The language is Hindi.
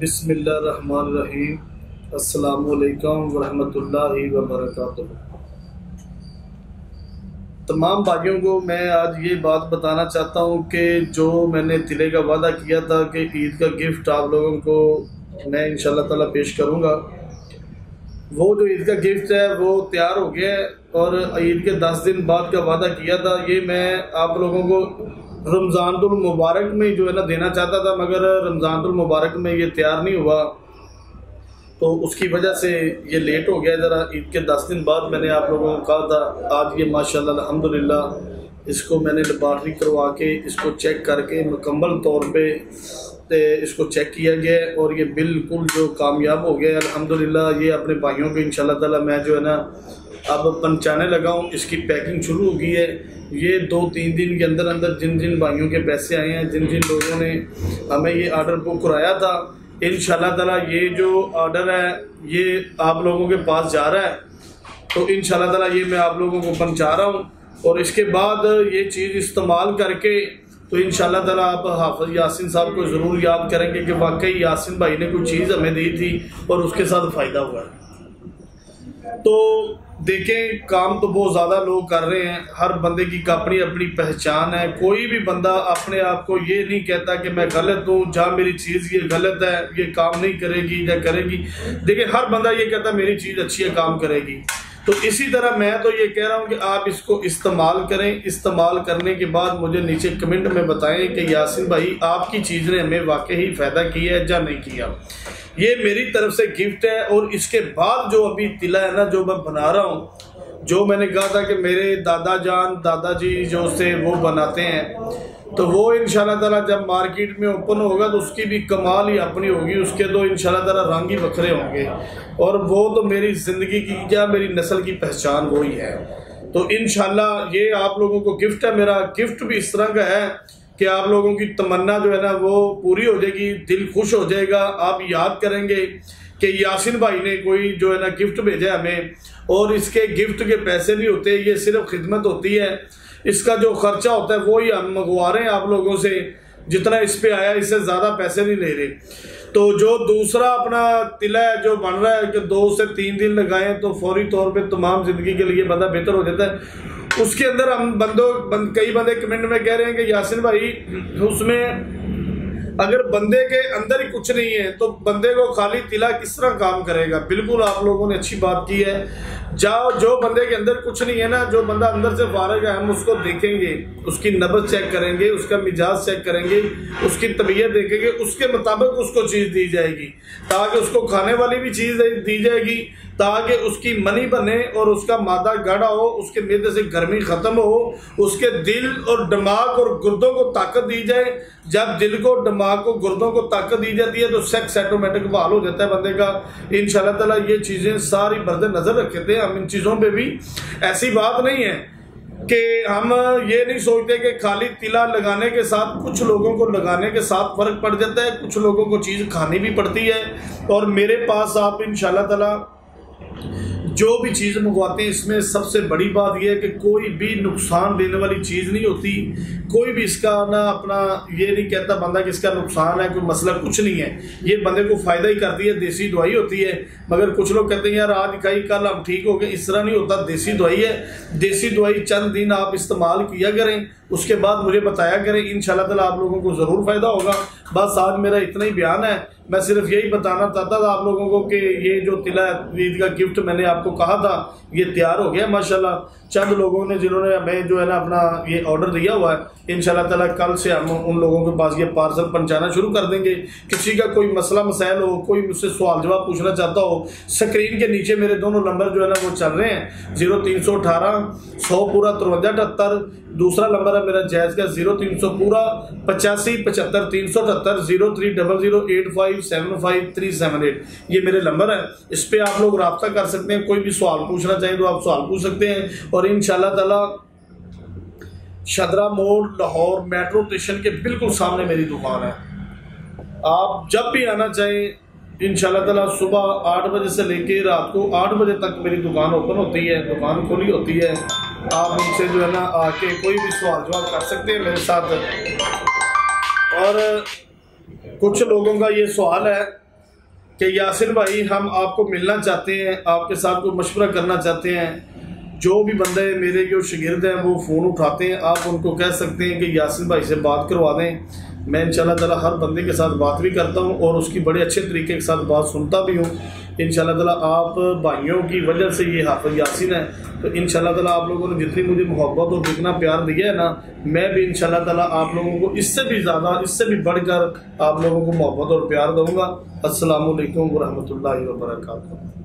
बिस्मिल्लाहिर्रहमानिर्रहीम। अस्सलामुअलैकुम वरहमतुल्लाहि वबरकातुहू। तमाम भाइयों को मैं आज ये बात बताना चाहता हूँ कि जो मैंने तिले का वादा किया था कि ईद का गिफ्ट आप लोगों को मैं इंशाल्लाह ताला पेश करूँगा, वो जो ईद का गिफ्ट है वो तैयार हो गया है और ईद के 10 दिन बाद का वादा किया था ये मैं आप लोगों को रमज़ानुल मुबारक में जो है ना देना चाहता था, मगर रमज़ानुल मुबारक में ये तैयार नहीं हुआ तो उसकी वजह से ये लेट हो गया। ज़रा ईद के 10 दिन बाद मैंने आप लोगों को कहा था। आज ये माशाल्लाह अल्हम्दुलिल्लाह इसको मैंने लेबॉरेटरी करवा के इसको चेक करके मुकम्मल तौर पे इसको चेक किया गया और ये बिल्कुल जो कामयाब हो गया अल्हम्दुलिल्लाह। ये अपने भाइयों को इंशाल्लाह ताला मैं जो है ना अब पहुँचाने लगा हूँ। इसकी पैकिंग शुरू हो गई है। ये 2-3 दिन के अंदर अंदर जिन जिन भाइयों के पैसे आए हैं, जिन जिन लोगों ने हमें ये आर्डर बुक कराया था, इंशाल्लाह ताला ये जो ऑर्डर है ये आप लोगों के पास जा रहा है। तो इंशाल्लाह ताला ये मैं आप लोगों को पहुंचा रहा हूँ और इसके बाद ये चीज़ इस्तेमाल करके तो इंशाल्लाह ताला आप हाफिज यासिन साहब को ज़रूर याद करेंगे कि वाकई यासिन भाई ने कोई चीज़ हमें दी थी और उसके साथ फ़ायदा हुआ है। तो देखें, काम तो बहुत ज़्यादा लोग कर रहे हैं, हर बंदे की अपनी अपनी पहचान है। कोई भी बंदा अपने आप को ये नहीं कहता कि मैं गलत हूँ, जहाँ मेरी चीज़ ये गलत है, ये काम नहीं करेगी या करेगी। देखिए, हर बंदा ये कहता है मेरी चीज़ अच्छी है, काम करेगी। तो इसी तरह मैं तो ये कह रहा हूँ कि आप इसको इस्तेमाल करें। इस्तेमाल करने के बाद मुझे नीचे कमेंट में बताएं कि यासिन भाई आपकी चीज़ ने हमें वाकई फ़ायदा किया है या नहीं किया। ये मेरी तरफ से गिफ्ट है। और इसके बाद जो अभी तिला है ना जो मैं बना रहा हूँ, जो मैंने कहा था कि मेरे दादाजी जो से वो बनाते हैं, तो वो इंशाल्लाह ताला जब मार्केट में ओपन होगा तो उसकी भी कमाल ही अपनी होगी। उसके तो इंशाल्लाह ताला रंग ही बखरे होंगे और वो तो मेरी ज़िंदगी की या मेरी नस्ल की पहचान वो ही है। तो इंशाल्लाह ये आप लोगों को गिफ्ट है। मेरा गिफ्ट भी इस तरह का है कि आप लोगों की तमन्ना जो है ना वो पूरी हो जाएगी, दिल खुश हो जाएगा। आप याद करेंगे कि यासिन भाई ने कोई जो है ना गिफ्ट भेजा हमें और इसके गिफ्ट के पैसे नहीं होते, ये सिर्फ खिदमत होती है। इसका जो खर्चा होता है वो ही हम मंगवा रहे हैं आप लोगों से। जितना इस पे आया इससे ज़्यादा पैसे नहीं ले रहे। तो जो दूसरा अपना तिला है जो बन रहा है कि 2 से 3 दिन लगाएं तो फौरी तौर पे तमाम ज़िंदगी के लिए बंदा बेहतर हो जाता है। उसके अंदर हम कई बंदे कमेंट में कह रहे हैं कि यासिन भाई उसमें अगर बंदे के अंदर ही कुछ नहीं है तो बंदे को खाली तिला किस तरह काम करेगा। बिल्कुल आप लोगों ने अच्छी बात की है। जो बंदे के अंदर कुछ नहीं है ना, जो बंदा अंदर से फारिग है, हम उसको देखेंगे, उसकी नब्ज चेक करेंगे, उसका मिजाज चेक करेंगे, उसकी तबीयत देखेंगे, उसके मुताबिक उसको चीज़ दी जाएगी ताकि उसको खाने वाली भी चीज़ दी जाएगी, ताकि उसकी मनी बने और उसका मादा गाढ़ा हो, उसके मैदे से गर्मी ख़त्म हो, उसके दिल और दिमाग और गुर्दों को ताकत दी जाए। जब दिल को, दिमाग को, गुर्दों को ताकत दी जाती है तो सेक्स ऑटोमेटिक बहाल हो जाता है बंदे का। इंशाल्लाह ताला ये चीज़ें सारी बर्दे नज़र रखे थे हम इन चीज़ों पे भी। ऐसी बात नहीं है कि हम ये नहीं सोचते कि खाली तिला लगाने के साथ, कुछ लोगों को लगाने के साथ फ़र्क पड़ जाता है, कुछ लोगों को चीज़ खानी भी पड़ती है। और मेरे पास आप इंशाल्लाह ताला जो भी चीज़ मंगवाते हैं इसमें सबसे बड़ी बात यह है कि कोई भी नुकसान देने वाली चीज़ नहीं होती। कोई भी इसका ना अपना ये नहीं कहता बंदा कि इसका नुकसान है, कोई मसला कुछ नहीं है। ये बंदे को फ़ायदा ही करती है, देसी दवाई होती है। मगर कुछ लोग कहते हैं यार आज खाई कल हम ठीक हो गए, इस तरह नहीं होता। देसी दवाई है, देसी दवाई चंद दिन आप इस्तेमाल किया करें, उसके बाद मुझे बताया करें, इंशाल्लाह ताला आप लोगों को ज़रूर फ़ायदा होगा। बस आज मेरा इतना ही बयान है। मैं सिर्फ यही बताना चाहता था आप लोगों को कि ये जो तिला ईद का गिफ्ट मैंने आपको कहा था ये तैयार हो गया माशाल्लाह। चंद लोगों ने जिन्होंने हमें जो है ना अपना ये ऑर्डर दिया हुआ है, इंशाल्लाह ताला कल से हम उन लोगों के पास ये पार्सल पहुंचाना शुरू कर देंगे। किसी का कोई मसला मसाइल हो, कोई मुझसे सवाल जवाब पूछना चाहता हो, स्क्रीन के नीचे मेरे दोनों नंबर जो है ना वो चल रहे हैं। 0318 100 पूरा 5378, दूसरा नंबर है मेरा जैज़ का 0300 पूरा 85 75 378 03008575378378। ये मेरे नंबर है, इस पे आप लोग रब्ता कर सकते हैं। कोई भी सवाल पूछना चाहिए तो आप सवाल पूछ सकते हैं। और इंशाल्लाह ताला शदरा मोड़ लाहौर मेट्रो स्टेशन के बिल्कुल सामने मेरी दुकान है। आप जब भी आना चाहें इंशाल्लाह ताला सुबह 8 बजे से लेके रात को 8 बजे तक मेरी दुकान ओपन होती है, दुकान खुली होती है। आप मुझसे जो है ना आके कोई भी सवाल जवाब कर सकते हैं मेरे साथ। और कुछ लोगों का ये सवाल है कि यासिर भाई हम आपको मिलना चाहते हैं, आपके साथ कोई मशवरा करना चाहते हैं। जो भी बंदे मेरे जो शागिर्द हैं वो फ़ोन उठाते हैं, आप उनको कह सकते हैं कि यासिर भाई से बात करवा दें। मैं इंशाल्लाह ताला हर बंदे के साथ बात भी करता हूं और उसकी बड़े अच्छे तरीके के साथ बात सुनता भी हूं। इंशाल्लाह ताला आप भाइयों की वजह से ये हाफिज यासीन है, तो इंशाल्लाह ताला आप लोगों ने जितनी मुझे मोहब्बत और जितना प्यार दिया है ना, मैं भी इंशाल्लाह ताला आप लोगों को इससे भी ज़्यादा, इससे भी बढ़कर आप लोगों को मोहब्बत और प्यार दूँगा। अस्सलामु अलैकुम वरहमतुल्लाहि वबरकातुहू।